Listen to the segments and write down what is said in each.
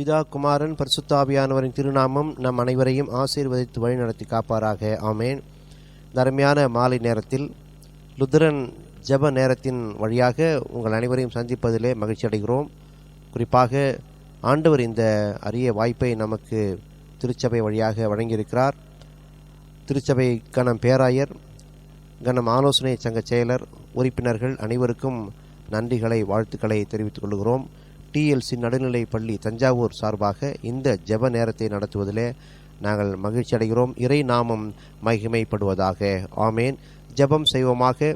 பிதா, குமாரன், பரிசுத்த ஆவியானவரின் திருநாமம் நம் அனைவரையும் ஆசீர்வதித்து வழிநடத்தி காப்பாராக. ஆமேன். அருமையான மாலை நேரத்தில் லுத்தரன் ஜெப நேரத்தின் வழியாக உங்கள் அனைவரையும் சந்திப்பதிலே மகிழ்ச்சி அடைகிறோம். குறிப்பாக ஆண்டவர் இந்த அரிய வாய்ப்பை நமக்கு திருச்சபை வழியாக வழங்கியிருக்கிறார். திருச்சபை கணம் பேராயர், கணம் ஆலோசனை சங்க செயலர், உறுப்பினர்கள் அனைவருக்கும் நன்றிகளை, வாழ்த்துக்களை தெரிவித்துக் கொள்கிறோம். டிஎல்சி நடுநிலை பள்ளி தஞ்சாவூர் சார்பாக இந்த ஜெப நேரத்தை நடத்துவதிலே நாங்கள் மகிழ்ச்சி அடைகிறோம். இறை நாமம் மகிமைப்படுவதாக. ஆமேன். ஜெபம் செய்வோமாக.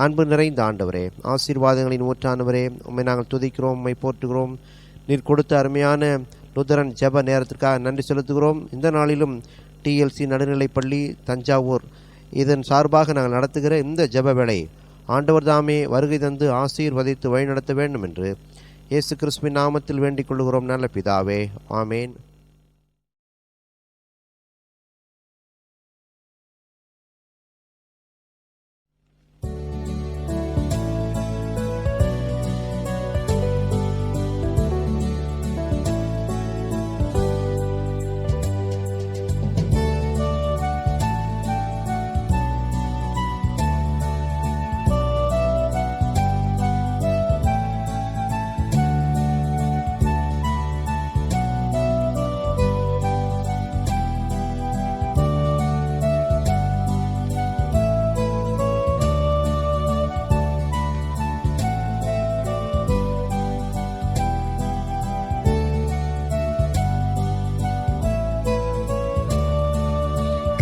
அன்பு நிறைந்த ஆண்டவரே, ஆசீர்வாதங்களின் ஊற்றானவரே, உம்மை நாங்கள் துதிக்கிறோம், உம்மை போற்றுகிறோம். நீர் கொடுத்த அருமையான லுத்தரன் ஜெப நேரத்திற்காக நன்றி செலுத்துகிறோம். இந்த நாளிலும் டிஎல்சி நடுநிலைப்பள்ளி தஞ்சாவூர் இதன் சார்பாக நாங்கள் நடத்துகிற இந்த ஜெப வேளை ஆண்டவர் தாமே வருகை தந்து ஆசீர்வதித்து வழிநடத்த வேண்டும் என்று இயேசு கிறிஸ்துவின் நாமத்தில் வேண்டிக் கொள்கிறோம் நல்ல பிதாவே. ஆமேன்.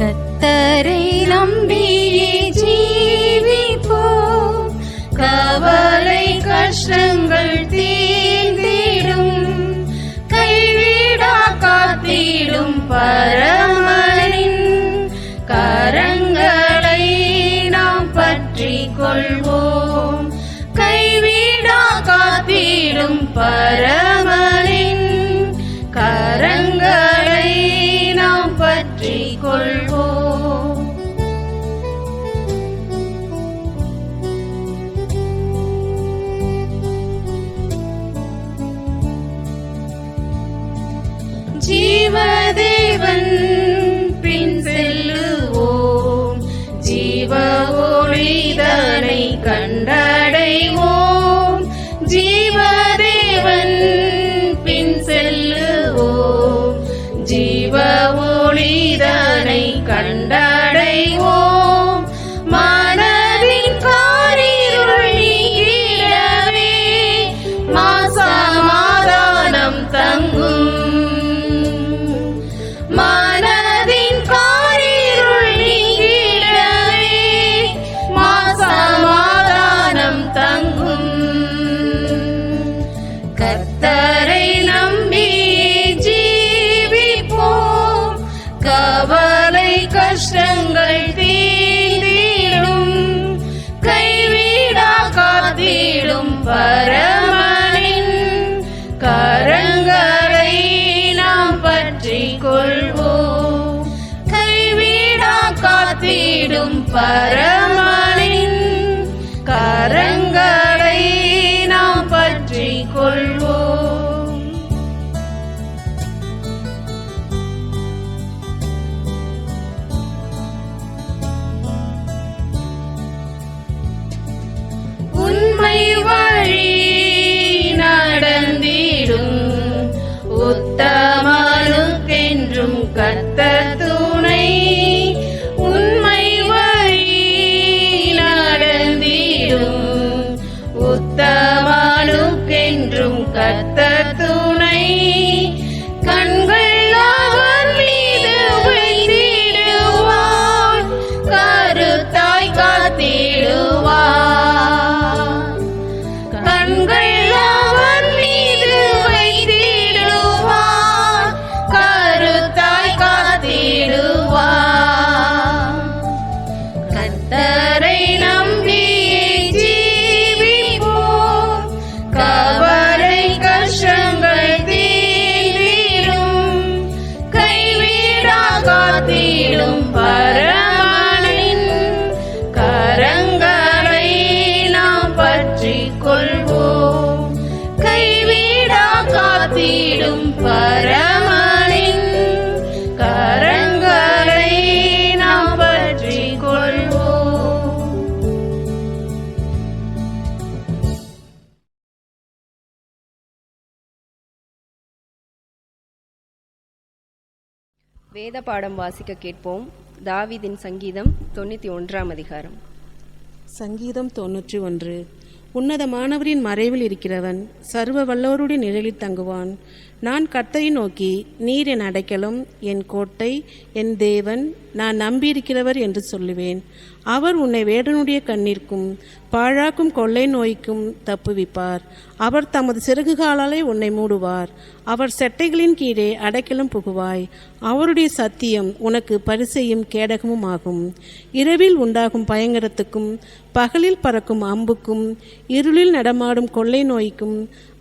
கர்த்தரை நம்பியே ஜீவிப்போம், கவலை கஷ்டங்கள் தீர்ந்திடும், கைவிடா காத்திடும் பரமனின் கரங்களை நாம் பற்றிக் கொள்வோம். கைவிடா காத்திடும் பரமனின் கரங்களை நாம் பற்றிக் கொள்வோம். ஜீவதேவன் பின் செல்லுவோம், ஜீவ ஒளிதனை கண்டடைவோம். ஜீவதேவன் பின் செல்லுவோம், ஜீவ ஒளிதனை கண்டடைவோம். மனதின் காரிருள் நீங்கிடவே சமாதானம் தங்கும். மனதின் காரிருள் நீங்கிடவே சமாதானம் தங்கும். கர்த்தரை நம்பியே ஜீவிப்போம், கவலை கஷ்டங்கள் தீர்ந்திடும், கைவிடா காத்திடும் பரமனின் கரங்களை நாம் பற்றிக் கொள்வோம். கைவிடா காத்திடும் பரமனின் கரங்களை நாம் பற்றிக் கொள்வோம். உண்மை வழி நடந்திடும் உத்தமனுக்கென்றும் கர்த்தர் துணை. உண்மை வழி நடந்திடும் உத்தமனுக்கென்றும் கர்த்தர் துணை. கண்கள் அவர் மீது வைத்திடுவார், கருத்தாய் காத்திடுவார். கண்கள் அவர் மீது வைத்திடுவார், கருத்தாய் காத்திடுவார். கர்த்தரை நம்பியே ஜீவிப்போம், கவலை கஷ்டங்கள் தீர்ந்திடும், கைவிடா காத்திடும் பரமனின் கரங்களை நாம் பற்றிக் கொள்வோம். கைவிடா காத்திடும் காத்திடும் பரமனின் கரங்களை நாம் பற்றிக் கொள்வோம். வேத பாடம் வாசிக்க கேட்போம். தாவீதின் சங்கீதம் 91 அதிகாரம். சங்கீதம் 91. உன்னதமானவரின் மறைவில் இருக்கிறவன் சர்வ வல்லவருடைய நிழலில் தங்குவான். நான் கர்த்தரை நோக்கி, நீர் என் அடைக்கலம், என் கோட்டை, என் தேவன், நான் நம்பியிருக்கிறவர் என்று சொல்லுவேன். அவர் உன்னை வேடனுடைய கண்ணிற்கும் பாழாக்கும் கொள்ளை நோய்க்கும் தப்புவிப்பார். அவர் தமது சிறகுகாலாலே உன்னை மூடுவார். அவர் செட்டைகளின் கீழே அடைக்கலம் புகுவாய். அவருடைய சத்தியம் உனக்கு பரிசையும் கேடகமும் ஆகும். இரவில் உண்டாகும் பயங்கரத்துக்கும் பகலில் பறக்கும் அம்புக்கும் இருளில் நடமாடும் கொள்ளை நோய்க்கும்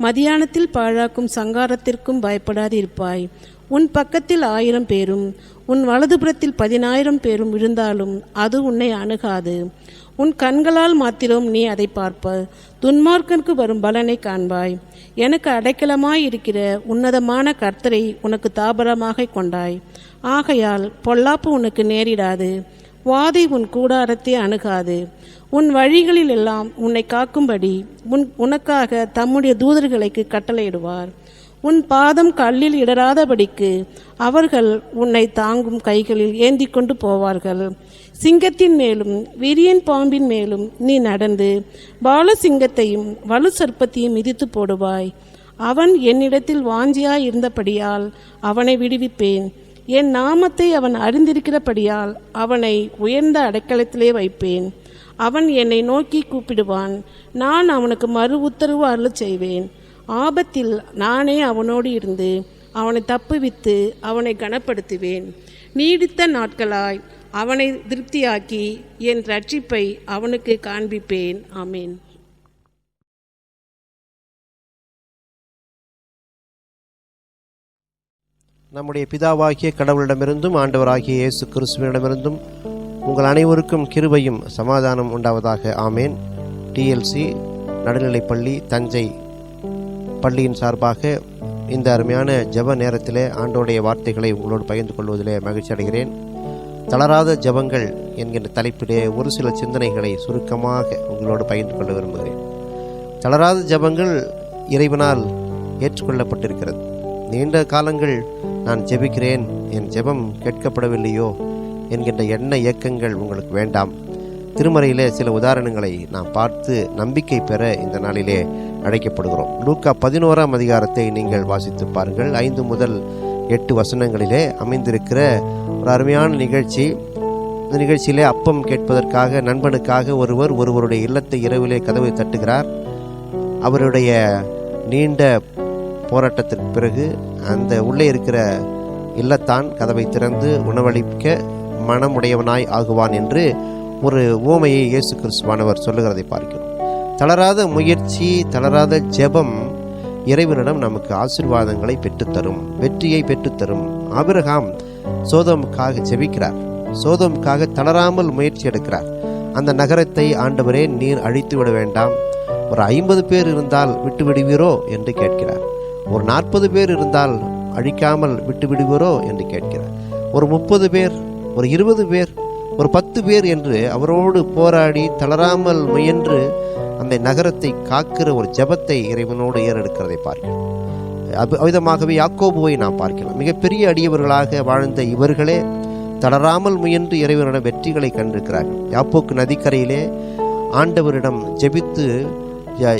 மதியானத்தில் பாழாக்கும் சங்காரத்திற்கும் பயப்படாதிருப்பாய். உன் பக்கத்தில் 1000 பேரும் உன் வலதுபுறத்தில் 10,000 பேரும் விழுந்தாலும் அது உன்னை அணுகாது. உன் கண்களால் மாத்திரம் நீ அதை பார்ப்ப. துன்மார்க்கனுக்கு வரும் பலனை காண்பாய். எனக்கு அடைக்கலமாய் இருக்கிற உன்னதமான கர்த்தரை உனக்கு தாபரமாக கொண்டாய். ஆகையால் பொல்லாப்பு உனக்கு நேரிடாது, வாதை உன் கூடாரத்தை அணுகாது. உன் வழிகளில் எல்லாம் உன்னை காக்கும்படி உனக்காக தம்முடைய தூதர்களுக்கு கட்டளையிடுவார். உன் பாதம் கல்லில் இடராதபடிக்கு அவர்கள் உன்னை தாங்கும் கைகளில் ஏந்தி கொண்டு போவார்கள். சிங்கத்தின் மேலும் விரியன் பாம்பின் மேலும் நீ நடந்து பாலசிங்கத்தையும் வலு சர்ப்பத்தையும் மிதித்து போடுவாய். அவன் என்னிடத்தில் வாஞ்சியாய் இருந்தபடியால் அவனை விடுவிப்பேன். என் நாமத்தை அவன் அறிந்திருக்கிறபடியால் அவனை உயர்ந்த அடைக்கலத்திலே வைப்பேன். அவன் என்னை நோக்கி கூப்பிடுவான், நான் அவனுக்கு மறு உத்தரவு அருளச் செய்வேன். ஆபத்தில் நானே அவனோடு இருந்து அவனை தப்புவித்து அவனை கனப்படுத்துவேன். நீடித்த நாட்களாய் அவனை திருப்தியாக்கி என் ரட்சிப்பை அவனுக்கு காண்பிப்பேன். ஆமேன். நம்முடைய பிதாவாகிய கடவுளிடமிருந்தும் ஆண்டவராகிய இயேசு கிறிஸ்துவினிடமிருந்தும் உங்கள் அனைவருக்கும் கிருபையும் சமாதானம் உண்டாவதாக. ஆமேன். டிஎல்சி நடுநிலைப்பள்ளி தஞ்சை பள்ளியின் சார்பாக இந்த அருமையான ஜெப நேரத்திலே ஆண்டவருடைய வார்த்தைகளை உங்களோடு பகிர்ந்து கொள்வதிலே மகிழ்ச்சி அடைகிறேன். தளராத ஜெபங்கள் என்கின்ற தலைப்பிலே ஒரு சில சிந்தனைகளை சுருக்கமாக உங்களோடு பகிர்ந்து கொள்ள விரும்புகிறேன். தளராத ஜெபங்கள் இறைவனால் ஏற்றுக்கொள்ளப்பட்டிருக்கிறது. நீண்ட காலங்கள் நான் ஜெபிக்கிறேன், என் ஜெபம் கேட்கப்படவில்லையோ என்கின்ற எண்ண இயக்கங்கள் உங்களுக்கு வேண்டாம். திருமறையிலே சில உதாரணங்களை நாம் பார்த்து நம்பிக்கை பெற இந்த நாளிலே அழைக்கப்படுகிறோம். லூக்கா 11 அதிகாரத்தை நீங்கள் வாசித்து பாருங்கள். 5 முதல் 8 வசனங்களிலே அமைந்திருக்கிற ஒரு அருமையான நிகழ்ச்சி. இந்த நிகழ்ச்சியிலே அப்பம் கேட்பதற்காக நண்பனுக்காக ஒருவருடைய இல்லத்தை இரவிலே கதவை தட்டுகிறார். அவருடைய நீண்ட போராட்டத்திற்கு பிறகு அந்த உள்ளே இருக்கிற இல்லத்தான் கதவை திறந்து உணவளிக்க மனமுடையவனாய் ஆகுவான் என்று ஒரு உவமையை இயேசு கிறிஸ்துவானவர் சொல்லுகிறதை பார்க்கிறோம். தளராத முயற்சி, தளராத ஜெபம் இறைவனிடம் நமக்கு ஆசீர்வாதங்களை பெற்றுத்தரும், வெற்றியை பெற்றுத்தரும். ஆபிரகாம் சோதோமுக்காக ஜெபிக்கிறார். சோதோமுக்காக தளராமல் முயற்சி எடுக்கிறார். அந்த நகரத்தை ஆண்டவரே நீர் அழித்து விட வேண்டாம், ஒரு 50 பேர் இருந்தால் விட்டு விடுவீரோ என்று கேட்கிறார். ஒரு 40 பேர் இருந்தால் அழிக்காமல் விட்டு விடுவீரோ என்று கேட்கிறார். ஒரு 30 பேர், ஒரு 20 பேர், ஒரு 10 பேர் என்று அவரோடு போராடி தளராமல் முயன்று அந்த நகரத்தை காக்கிற ஒரு ஜெபத்தை இறைவனோடு ஏறெடுக்கிறதை பார்க்கிறோம். அவ்விதமாகவே யாக்கோபுவை நாம் பார்க்கலாம். மிகப்பெரிய அடியவர்களாக வாழ்ந்த இவர்களே தளராமல் முயன்று இறைவனிடம் வெற்றிகளை கண்டிருக்கிறார்கள். யாப்போக்கு நதிக்கரையிலே ஆண்டவரிடம் ஜெபித்து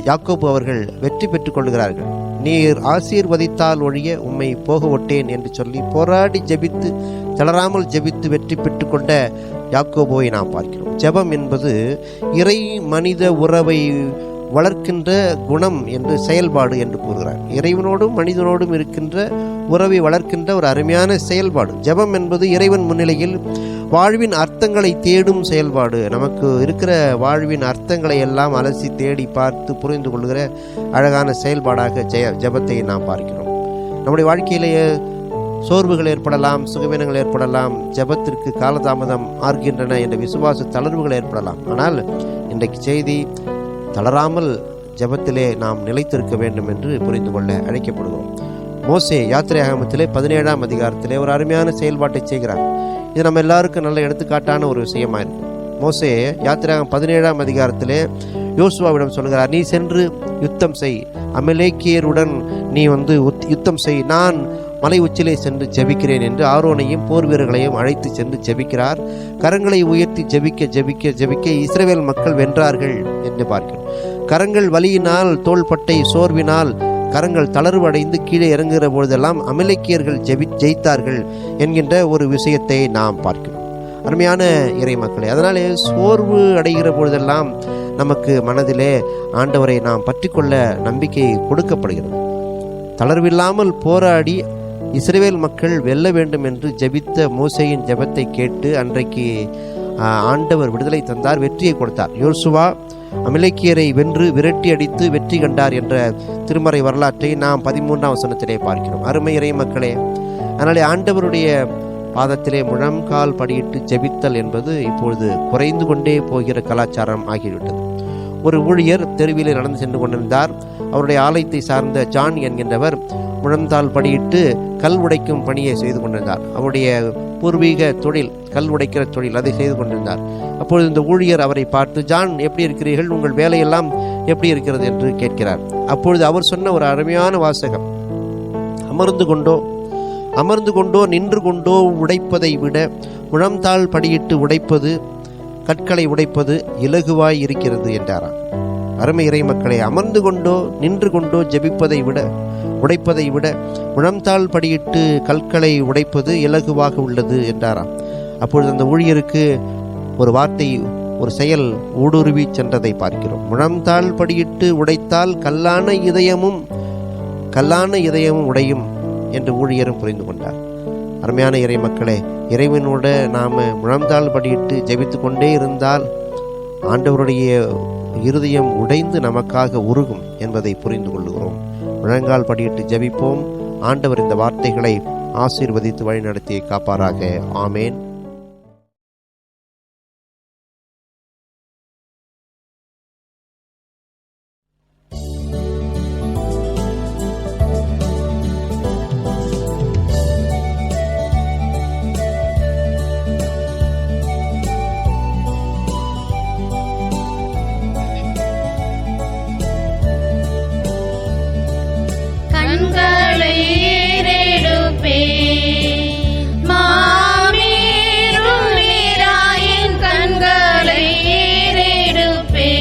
யாக்கோபு அவர்கள் வெற்றி பெற்றுக் கொள்கிறார்கள். நீர் ஆசீர்வதித்தால் ஒழிய உம்மை போக ஒட்டேன் என்று சொல்லி போராடி ஜெபித்து தளராமல் ஜெபித்து வெற்றி பெற்றுக்கொண்ட யாக்கோபுவை நாம் பார்க்கிறோம். ஜெபம் என்பது இறை மனித உறவை வளர்க்கின்ற குணம் என்று செயல்பாடு என்று கூறுகிறார். இறைவனோடும் மனிதனோடும் இருக்கின்ற உறவை வளர்க்கின்ற ஒரு அருமையான செயல்பாடு. ஜெபம் என்பது இறைவன் முன்னிலையில் வாழ்வின் அர்த்தங்களை தேடும் செயல்பாடு. நமக்கு இருக்கிற வாழ்வின் அர்த்தங்களை எல்லாம் அலசி தேடி பார்த்து புரிந்து கொள்கிற அழகான செயல்பாடாக ஜெபத்தை நாம் பார்க்கிறோம். நம்முடைய வாழ்க்கையிலேயே சோர்வுகள் ஏற்படலாம், சுகவீனங்கள் ஏற்படலாம், ஜெபத்திற்கு காலதாமதம் ஆகின்றன என்ற விசுவாச தளர்வுகள் ஏற்படலாம். ஆனால் இன்றைக்கு செய்தி தளராமல் ஜெபத்திலே நாம் நிலைத்திருக்க வேண்டும் என்று புரிந்து கொள்ள அழைக்கப்படுகிறோம். மோசே யாத்திரையாகமத்திலே 17ஆம் அதிகாரத்திலே ஒரு அருமையான செயல்பாட்டை செய்கிறார். இது நம்ம எல்லாருக்கும் நல்ல எடுத்துக்காட்டான ஒரு விஷயமா இருக்கு. மோசே யாத்திரையாகமம் 17ஆம் அதிகாரத்திலே யோசுவாவிடம் சொல்கிறார், நீ சென்று யுத்தம் செய், அமலேக்கியருடன் நீ யுத்தம் செய், நான் மலை உச்சிலே சென்று ஜெபிக்கிறேன் என்று ஆரோனையும் போர் வீரர்களையும் அழைத்து சென்று ஜெபிக்கிறார். கரங்களை உயர்த்தி ஜெபிக்க ஜெபிக்க ஜெபிக்க இஸ்ரவேல் மக்கள் வென்றார்கள் என்று பார்க்கிறோம். கரங்கள் வலியினால், தோள்பட்டை சோர்வினால் கரங்கள் தளர்வடைந்து கீழே இறங்குகிற பொழுதெல்லாம் அமலேக்கியர்கள் ஜெயித்தார்கள் என்கின்ற ஒரு விஷயத்தை நாம் பார்க்கிறோம். அருமையான இறை மக்களே, அதனாலே சோர்வு அடைகிற பொழுதெல்லாம் நமக்கு மனதிலே ஆண்டவரை நாம் பற்றி கொள்ள நம்பிக்கை கொடுக்கப்படுகிறது. தளர்வில்லாமல் போராடி இஸ்ரவேல் மக்கள் வெல்ல வேண்டும் என்று ஜெபித்த மோசேயின் ஜெபத்தை கேட்டு அன்றைக்கு ஆண்டவர் விடுதலை தந்தார், வெற்றியை கொடுத்தார். யோசுவா அமலேக்கியரை வென்று விரட்டி அடித்து வெற்றி கண்டார் என்ற திருமறை வரலாற்றை நாம் 13ஆம் வசனத்திலே பார்க்கிறோம். அருமை இறை மக்களே, அதனாலே ஆண்டவருடைய பாதத்திலே முழங்கால் படியிட்டு ஜெபித்தல் என்பது இப்பொழுது குறைந்து கொண்டே போகிற கலாச்சாரம் ஆகிவிட்டது. ஒரு ஊழியர் தெருவிலே நடந்து சென்று கொண்டிருந்தார். அவருடைய ஆலயத்தை சார்ந்த ஜான் என்கின்றவர் முழந்தால் படியிட்டு கல் உடைக்கும் பணியை செய்து கொண்டிருந்தார். அவருடைய பூர்வீக தொழில் கல் உடைக்கிற தொழில், அதை செய்து கொண்டிருந்தார். அப்பொழுது இந்த ஊழியர் அவரை பார்த்து, ஜான் எப்படி இருக்கிறீர்கள், உங்கள் வேலையெல்லாம் எப்படி இருக்கிறது என்று கேட்கிறார். அப்பொழுது அவர் சொன்ன ஒரு அருமையான வாசகம், அமர்ந்து கொண்டோ நின்று கொண்டோ உடைப்பதை விட முழந்தாள் படியிட்டு உடைப்பது, கற்களை உடைப்பது இலகுவாய் இருக்கிறது என்றாராம். அருமை இறை மக்களே, அமர்ந்து கொண்டோ நின்று கொண்டோ ஜெபிப்பதை விட உடைப்பதை விட முழந்தாள் படியிட்டு கற்களை உடைப்பது இலகுவாக உள்ளது என்றாராம். அப்பொழுது அந்த ஊழியருக்கு ஒரு வார்த்தை, ஒரு செயல் ஊடுருவி சென்றதை பார்க்கிறோம். முழந்தாள் படியிட்டு உடைத்தால் கல்லான இதயமும் உடையும் என்று ஊழியரும் புரிந்து கொண்டார். அருமையான இறை மக்களே, இறைவனோட நாம் முழந்தாள் படியிட்டு ஜெபித்து கொண்டே இருந்தால் ஆண்டவருடைய இருதயம் உடைந்து நமக்காக உருகும் என்பதை புரிந்து கொள்ளுகிறோம். முழங்கால் படியிட்டு ஜெபிப்போம். ஆண்டவர் இந்த வார்த்தைகளை ஆசீர்வதித்து வழிநடத்தி காப்பாராக. ஆமேன். கண்களை ஏறெடுப்பே மாமேருளிராயின் கண்களை ஏறெடுப்பே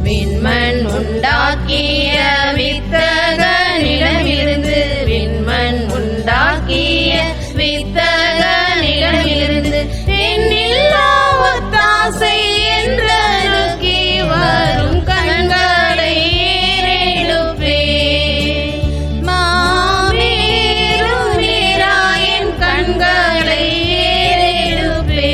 விண்மண் உண்டாக்கிய வித்தகனிடமிருந்து என்னில்லா ஒத்தாசை என்றனுக்கி வரும் கண்களை ஏறெடுப்பே மாமேருளிராயின் கண்களை ஏறெடுப்பே.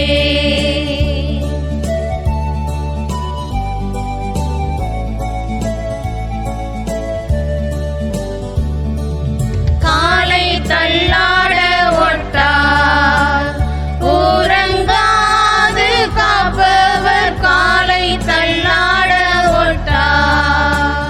காலை தள்ளாட ஒட்டார் ஊரங்காது காப்பவர், காலை தள்ளாட ஒட்டார்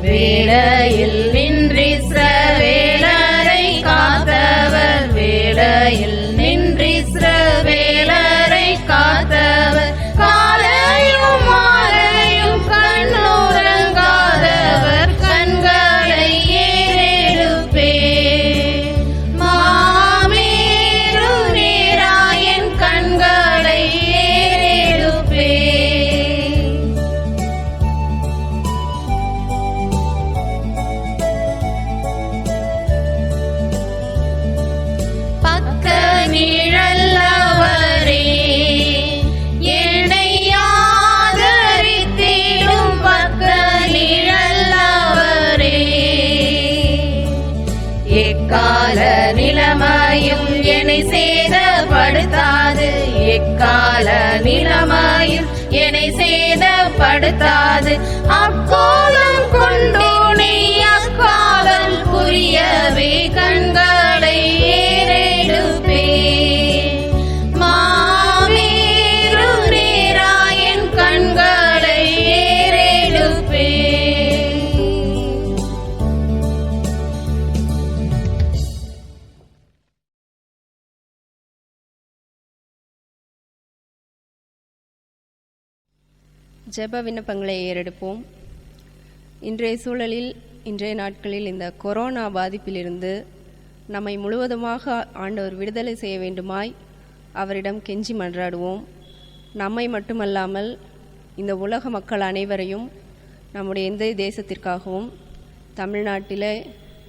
வேளையில் நின்றி இஸ்ரவேலரை காத்தவர், வேளையில் நின்றி இஸ்ரவேலரை காத்தவர், காலையும் மாலையும் கண்ணுறங்காதவர் கண்களை ஏறெடுப்பே மாமேருளிராயின் கண்களை ஏறெடுப்பே. பக்க நிழல்லவரே என்னை ஆதரித்திடும், பக்க நிழல்லவரே எக்கால நிலைமையும் என்னை சேதப்படுத்தாது, எக்கால நிலைமையும் என்னை சேதப்படுத்தாது. அக்கோலம் கொண்டோனே அக்காவல் புரியவே கண்களை ஏறெடுப்பே மாமேருளிராயின் கண்களை ஏறெடுப்பே. ஜெப விண்ணப்பங்களை ஏறெடுப்போம். இன்றைய சூழலில், இன்றைய நாட்களில் இந்த கொரோனா பாதிப்பிலிருந்து நம்மை முழுவதுமாக ஆண்டவர் விடுதலை செய்ய வேண்டுமாய் அவரிடம் கெஞ்சி மன்றாடுவோம். நம்மை மட்டுமல்லாமல் இந்த உலக மக்கள் அனைவரையும், நம்முடைய இந்திய தேசத்திற்காகவும் தமிழ்நாட்டில்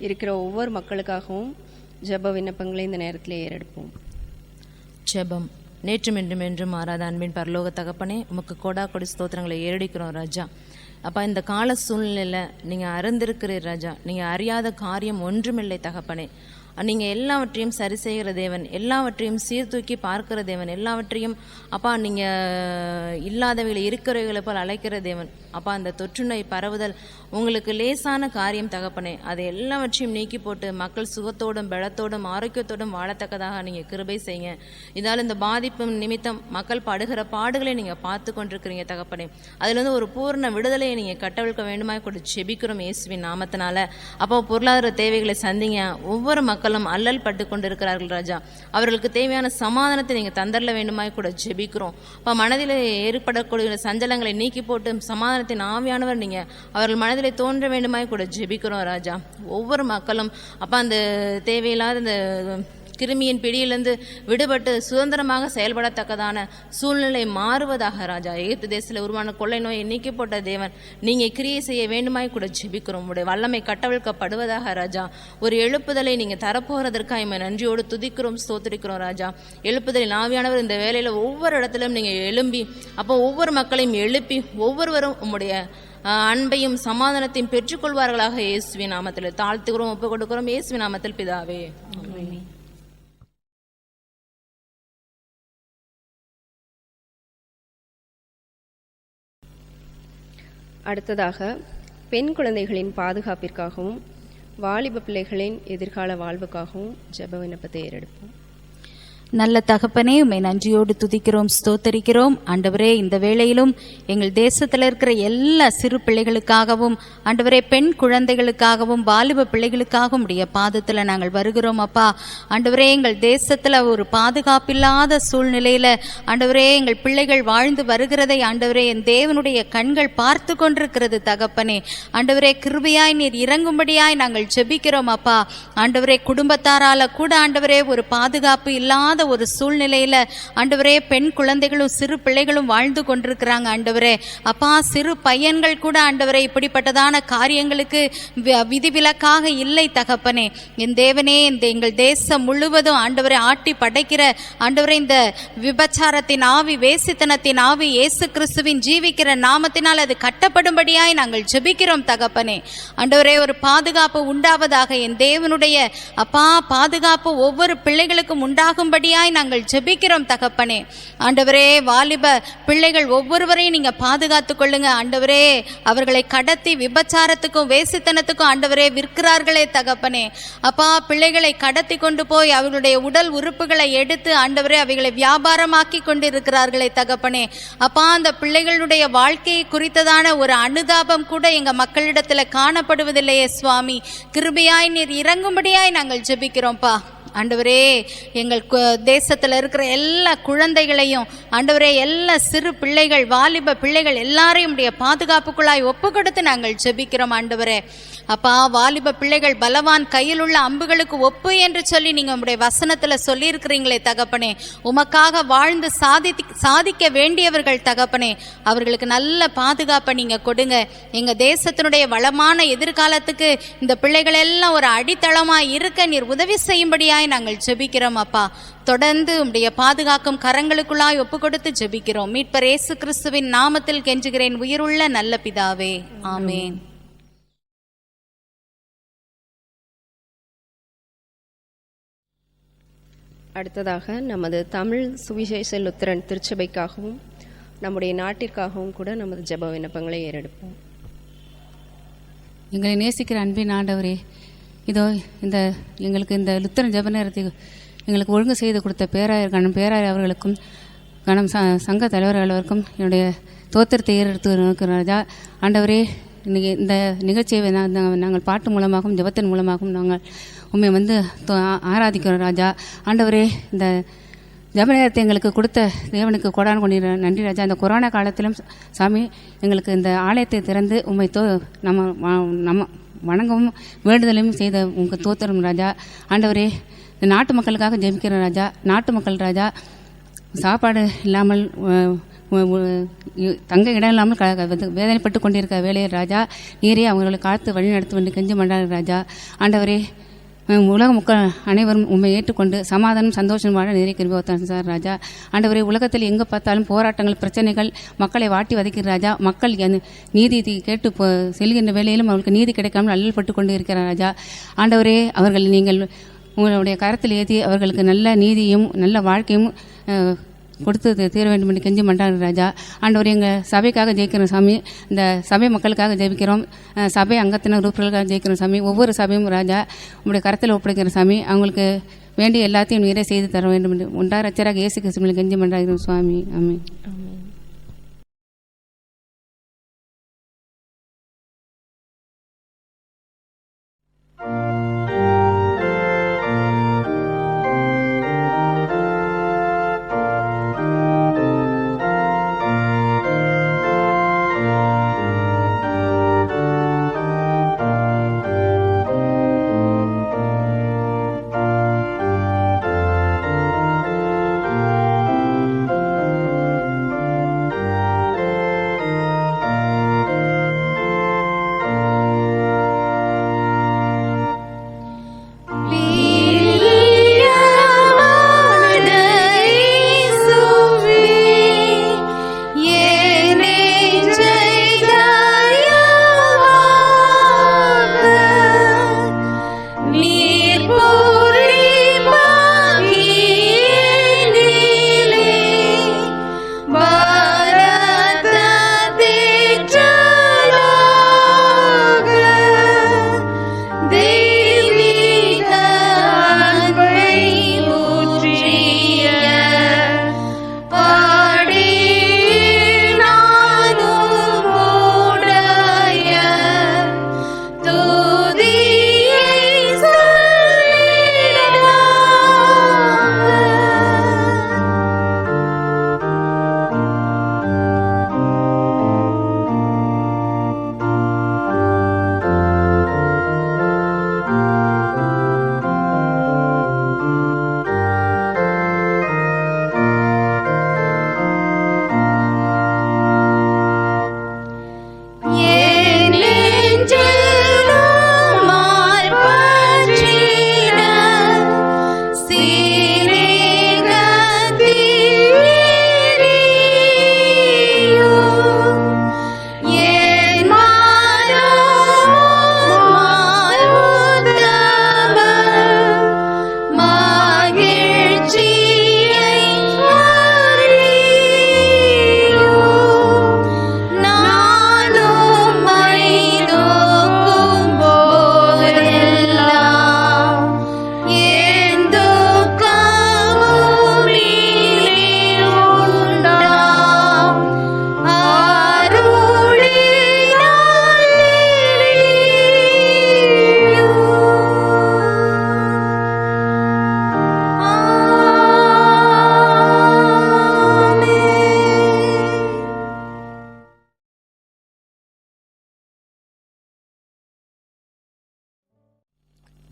இருக்கிற ஒவ்வொரு மக்களுக்காகவும் ஜெப விண்ணப்பங்களை இந்த நேரத்தில் ஏறெடுப்போம். ஜெபம். நேற்றும் என்றும் என்றும் மாறாத அன்பின் பரலோக தகப்பனே, உமக்கு கோடா கொடி ஸ்தோத்திரங்களை ஏறடிக்கிறோம் ராஜா. அப்பா, இந்த கால சூழ்நிலையில் நீங்கள் அறிந்திருக்கிறீர் ராஜா. நீங்கள் அறியாத காரியம் ஒன்றுமில்லை தகப்பனே. நீங்கள் எல்லாவற்றையும் சரி செய்கிற தேவன், எல்லாவற்றையும் சீர்தூக்கி பார்க்கிற தேவன், எல்லாவற்றையும் அப்பா நீங்கள் இல்லாதவைகளை இருக்கிறவைகளை போல் அழைக்கிற தேவன். அப்பா, அந்த தொற்று நோய் பரவுதல் உங்களுக்கு லேசான காரியம் தகப்பனே. அதை எல்லாவற்றையும் நீக்கி போட்டு மக்கள் சுகத்தோடும் பலத்தோடும் ஆரோக்கியத்தோடும் வாழத்தக்கதாக நீங்கள் கிருபை செய்யுங்க. இதால் இந்த பாதிப்பு நிமித்தம் மக்கள் படுகிற பாடுகளை நீங்கள் பார்த்து கொண்டிருக்கிறீங்க தகப்பனே. அதிலிருந்து ஒரு பூர்ண விடுதலையை நீங்கள் கட்டவிழ்க்க வேண்டுமாய் கூட செபிக்கிறோம் இயேசுவின் நாமத்தினால. அப்போ பொருளாதார தேவைகளை சந்திங்க. ஒவ்வொரு மக்களும் அல்லல் பட்டு கொண்டிருக்கிறார்கள் ராஜா. அவர்களுக்கு தேவையான சமாதானத்தை நீங்கள் தந்தரல வேண்டுமாய் கூட ஜெபிக்கிறோம். அப்போ மனதில் ஏற்படக்கூடிய சஞ்சலங்களை நீக்கி போட்டு சமாதானத்தின் ஆவியானவர் நீங்கள் அவர்கள் மனதில் தோன்ற வேண்டுமாய் கூட ஜெபிக்கிறோம் ராஜா. ஒவ்வொரு மக்களும் அப்போ அந்த தேவையில்லாத இந்த கிருமியின் பிடியிலிருந்து விடுபட்டு சுதந்திரமாக செயல்படத்தக்கதான சூழ்நிலை மாறுவதாக ராஜா. எகிப்து தேசத்தில் உருவான கொள்ளை நோயை நீக்கி போட்ட தேவன், நீங்கள் கிரியை செய்ய வேண்டுமாய் கூட ஜெபிக்கிறோம். உங்களுடைய வல்லமை கட்டவிழ்க்கப்படுவதாக ராஜா. ஒரு எழுப்புதலை நீங்கள் தரப்போகிறதற்காக நன்றியோடு துதிக்கிறோம், ஸ்தோத்திரிக்கிறோம் ராஜா. எழுப்புதலின் ஆவியானவர் இந்த வேலையில் ஒவ்வொரு இடத்திலும் நீங்கள் எழும்பி அப்போ ஒவ்வொரு மக்களையும் எழுப்பி ஒவ்வொருவரும் உங்களுடைய அன்பையும் சமாதானத்தையும் பெற்றுக்கொள்வார்களாக இயேசுவின் நாமத்தில் தாழ்த்துகிறோம், ஒப்புக் கொடுக்கிறோம் இயேசுவின் நாமத்தில் பிதாவே. அடுத்ததாக பெண் குழந்தைகளின் பாதுகாப்பிற்காகவும் வாலிப பிள்ளைகளின் எதிர்கால வாழ்வுக்காகவும் ஜெப விண்ணப்பத்தை ஏறெடுப்போம். நல்ல தகப்பனே, உம்மை நன்றியோடு துதிக்கிறோம், ஸ்தோத்தரிக்கிறோம். ஆண்டவரே, இந்த வேளையிலும் எங்கள் தேசத்தில் இருக்கிற எல்லா சிறு பிள்ளைகளுக்காகவும், ஆண்டவரே பெண் குழந்தைகளுக்காகவும் வாலிப பிள்ளைகளுக்காகவும் உடைய பாதத்தில் நாங்கள் வருகிறோம் அப்பா. ஆண்டவரே, எங்கள் தேசத்தில் ஒரு பாதுகாப்பில்லாத சூழ்நிலையில் ஆண்டவரே எங்கள் பிள்ளைகள் வாழ்ந்து வருகிறதை ஆண்டவரே என் தேவனுடைய கண்கள் பார்த்து கொண்டிருக்கிறது தகப்பனே. ஆண்டவரே, கிருபையாய் நீர் இறங்கும்படியாய் நாங்கள் ஜெபிக்கிறோம் அப்பா. ஆண்டவரே, குடும்பத்தாரால கூட ஆண்டவரே ஒரு பாதுகாப்பு இல்லாத ஒரு சூழ்நிலையில ஆண்டவரே பெண் குழந்தைகளும் சிறு பிள்ளைகளும் வாழ்ந்து கொண்டிருக்கிறாங்க ஆண்டவரே. அப்பா, சிறு பையன்கள் கூட ஆண்டவரே இப்படிப்பட்டதான காரியங்களுக்கு விதிவிலக்காக இல்லை தகப்பனே. என் தேவனே, இந்த எங்கள் தேசம் முழுவதும் ஆண்டவரை ஆட்டி படைக்கிற ஆண்டவரே இந்த விபச்சாரத்தின் ஆவி, வேசித்தனத்தின் ஆவி இயேசு கிறிஸ்துவின் ஜீவிக்கிற நாமத்தினால் அது கட்டப்படும்படியாய் நாங்கள் ஜெபிக்கிறோம் தகப்பனே. ஆண்டவரே, ஒரு பாதுகாப்பு உண்டாவதாக என் தேவனுடைய அப்பா. பாதுகாப்பு ஒவ்வொரு பிள்ளைகளுக்கும் உண்டாகும்படி நாங்கள் ஜெபிக்கிறோம் தகப்பனே. ஆண்டவரே, வாலிப பிள்ளைகள் ஒவ்வொருவரையும் நீங்க பாதுகாத்துக் கொள்ளுங்க ஆண்டவரே. அவர்களை கடத்தி விபச்சாரத்துக்கும் வேசித்தனத்துக்கும் ஆண்டவரே விற்கிறார்களே தகப்பனே. அப்பா, பிள்ளைகளை கடத்தி கொண்டு போய் அவர்களுடைய உடல் உறுப்புகளை எடுத்து ஆண்டவரே அவைகளை வியாபாரமாக்கி கொண்டிருக்கிறார்களே தகப்பனே. அப்பா, அந்த பிள்ளைகளுடைய வாழ்க்கையை குறித்ததான ஒரு அனுதாபம் கூட எங்க மக்களிடத்துல காணப்படுவதில்லையே சுவாமி. கிருபையாய் நீர் இறங்கும்படியாய் நாங்கள் ஜெபிக்கிறோம்ப்பா. ஆண்டவரே, எங்கள் தேசத்தில் இருக்கிற எல்லா குழந்தைகளையும் ஆண்டவரே எல்லா சிறு பிள்ளைகள் வாலிப பிள்ளைகள் எல்லாரையும் உடைய பாதுகாப்புக்குள்ளாய் ஒப்பு கொடுத்து நாங்கள் ஜெபிக்கிறோம் ஆண்டவரே. அப்பா, வாலிப பிள்ளைகள் பலவான் கையில் உள்ள அம்புகளுக்கு ஒப்பு என்று சொல்லி நீங்க உங்களுடைய வசனத்துல சொல்லியிருக்கிறீங்களே தகப்பனே. உமக்காக வாழ்ந்து சாதிக்க வேண்டியவர்கள் தகப்பனே. அவர்களுக்கு நல்ல பாதுகாப்பை நீங்க கொடுங்க. எங்க தேசத்தினுடைய வளமான எதிர்காலத்துக்கு இந்த பிள்ளைகள் எல்லாம் ஒரு அடித்தளமாய் இருக்க நீர் உதவி செய்யும்படியாய் நாங்கள் ஜெபிக்கிறோம் அப்பா. தொடர்ந்து உம்முடைய பாதுகாக்கும் கரங்களுக்குள்ளாய் ஒப்பு கொடுத்து ஜெபிக்கிறோம். மீட்பர் இயேசு கிறிஸ்துவின் நாமத்தில் கெஞ்சுகிறேன் உயிருள்ள நல்ல பிதாவே, ஆமேன். அடுத்ததாக நமது தமிழ் சுவிசேஷ லுத்தரன் திருச்சபைக்காகவும் நம்முடைய நாட்டிற்காகவும் கூட நமது ஜெப விண்ணப்பங்களை ஏறெடுப்போம். எங்களை நேசிக்கிற அன்பின் ஆண்டவரே, இதோ எங்களுக்கு இந்த லுத்தரன் ஜெப நேரத்தை எங்களுக்கு ஒழுங்கு செய்து கொடுத்த பேராயர் அவர்களுக்கும் கணம் சங்க தலைவர் அலுவலருக்கும் என்னுடைய தோத்திரத்தை ஏறெடுத்து ராஜா. ஆண்டவரே, இன்றைக்கி இந்த நிகழ்ச்சியை நாங்கள் பாட்டு மூலமாகவும் ஜெபத்தின் மூலமாகவும் நாங்கள் உண்மை ஆராதிக்கிறோம் ராஜா. ஆண்டவரே, இந்த ஜெப நேரத்தை எங்களுக்கு கொடுத்த தேவனுக்கு கோடான கொண்டி நன்றி ராஜா. இந்த கொரோனா காலத்திலும் சாமி எங்களுக்கு இந்த ஆலயத்தை திறந்து உம்மை நம்ம வணங்கவும் வேண்டுதலையும் செய்த உங்கள் தோத்திரம் ராஜா. ஆண்டவரே, இந்த நாட்டு மக்களுக்காக ஜெபிக்கிற ராஜா. நாட்டு மக்கள் ராஜா சாப்பாடு இல்லாமல் தங்க இடம் இல்லாமல் வேதனைப்பட்டு கொண்டிருக்க வேலையை ராஜா, நீரே அவங்களை காத்து வழி நடத்த வேண்டிய கெஞ்சி மன்றாடு ராஜா. ஆண்டவரே, உலக மக்கள் அனைவரும் உண்மை ஏற்றுக்கொண்டு சமாதானம் சந்தோஷம் வாழ நிறைய கிருபை சார் ராஜா. ஆண்டவரே, உலகத்தில் எங்கே பார்த்தாலும் போராட்டங்கள் பிரச்சனைகள் மக்களை வாட்டி வதைக்கிற ராஜா. மக்கள் நீதி கேட்டு செல்கின்ற வேலையிலும் அவர்களுக்கு நீதி கிடைக்காமல் அல்லல்பட்டு கொண்டு இருக்கிறார் ராஜா. ஆண்டவரே, அவர்கள் நீங்கள் உங்களுடைய கரத்தில் ஏற்றி அவர்களுக்கு நல்ல நீதியும் நல்ல வாழ்க்கையும் கொடுத்து தீர வேண்டும் என்று கெஞ்சி மன்றாடு ராஜா. ஆண்டவர் எங்கள் சபைக்காக ஜெயிக்கிறோம் சாமி. இந்த சபை மக்களுக்காக ஜெயிக்கிறோம். சபை அங்கத்தினர் உறுப்பினர்களுக்காக ஜெயிக்கிறோம் சாமி. ஒவ்வொரு சபையும் ராஜா உங்களுடைய கரத்தில் ஒப்படைக்கிற சாமி. அவங்களுக்கு வேண்டிய எல்லாத்தையும் நீரே செய்து தர வேண்டும் என்று உண்டா ரச்சராக இயேசு கிறிஸ்துவின் கெஞ்சி மன்றாடுகிறோம் சுவாமி. ஆமென்.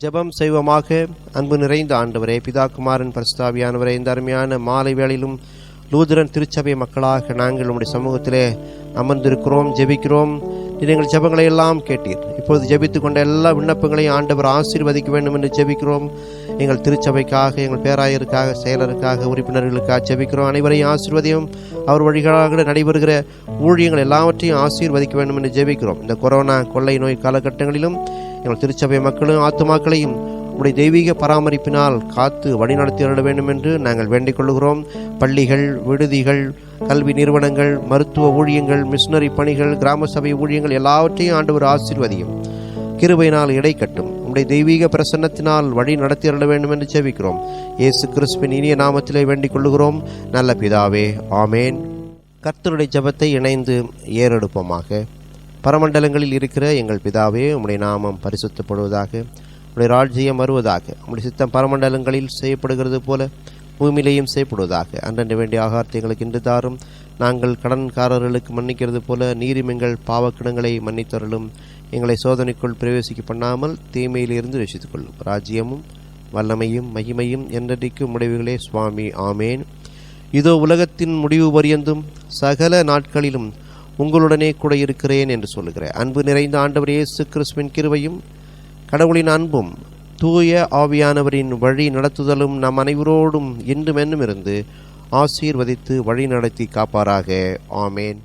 ஜெபம் செய்வோமாக. அன்பு நிறைந்த ஆண்டவரே, பிதாகுமாரன் பரிசுத்தாவியானவரே, இந்த அருமையான மாலை வேளையிலும் லூதரன் திருச்சபை மக்களாக நாங்கள் உம்முடைய சமூகத்திலே அமர்ந்திருக்கிறோம், ஜெபிக்கிறோம். நீங்கள் ஜெபங்களை எல்லாம் கேட்டீர். இப்பொழுது ஜெபித்து கொண்ட எல்லா விண்ணப்பங்களையும் ஆண்டவர் ஆசீர்வதிக்க வேண்டும் என்று ஜெபிக்கிறோம். எங்கள் திருச்சபைக்காக, எங்கள் பேராயருக்காக, செயலருக்காக, உறுப்பினர்களுக்காக ஜெபிக்கிறோம். அனைவரையும் ஆசீர்வதியும். அவர் வழிகளாக நடைபெறுகிற ஊழியங்கள் எல்லாவற்றையும் ஆசீர்வதிக்க வேண்டும் என்று ஜெபிக்கிறோம். இந்த கொரோனா கொள்ளை நோய் காலகட்டங்களிலும் எங்கள் திருச்சபை மக்களும் ஆத்துமாக்களையும் உடைய தெய்வீக பராமரிப்பினால் காத்து வழிநடத்தி அருள வேண்டும் என்று நாங்கள் வேண்டிக் கொள்கிறோம். பள்ளிகள், விடுதிகள், கல்வி நிறுவனங்கள், மருத்துவ ஊழியங்கள், மிஷனரி பணிகள், கிராம சபை ஊழியங்கள் எல்லாவற்றையும் ஆண்டவர் ஆசீர்வதியும். கிருபையினால் இடை கட்டும். உடைய தெய்வீக பிரசன்னத்தினால் வழி நடத்தி அருள வேண்டும் என்று ஜெபிக்கிறோம். இயேசு கிறிஸ்துவின் இனிய நாமத்திலே வேண்டிக் கொள்கிறோம் நல்ல பிதாவே, ஆமேன். கர்த்தருடைய ஜெபத்தை இணைந்து ஏறெடுப்போமாக. பரமண்டலங்களில் இருக்கிற எங்கள் பிதாவே, உம்முடைய நாமம் பரிசுத்தப்படுவதாக, உம்முடைய ராஜ்யம் வருவதாக, உம்முடைய சித்தம் பரமண்டலங்களில் செய்யப்படுகிறது போல பூமியிலேயும் செய்யப்படுவதாக. அன்றன்று வேண்டிய ஆகாரத்தை எங்களுக்கு இன்று தாரும். நாங்கள் கடன்காரர்களுக்கு மன்னிக்கிறது போல நீரும் எங்கள் பாவக்கிடங்களை மன்னித்தருளும். எங்களை சோதனைக்குள் பிரவேசிக்க பண்ணாமல் தீமையிலிருந்து ரசித்துக் கொள்ளும். ராஜ்யமும் வல்லமையும் மகிமையும் என்றைக்கு முடிவுகளே சுவாமி. ஆமேன். இதோ உலகத்தின் முடிவு பரியந்தும் சகல நாட்களிலும் உங்களுடனே கூட இருக்கிறேன் என்று சொல்லுகிற அன்பு நிறைந்த ஆண்டவர் இயேசு கிறிஸ்துவின் கிருபையும் கடவுளின் அன்பும் தூய ஆவியானவரின் வழி நடத்துதலும் நம் அனைவரோடும் இன்றும் என்னும் இருந்து ஆசீர்வதித்து வழி நடத்தி காப்பாராக. ஆமேன்.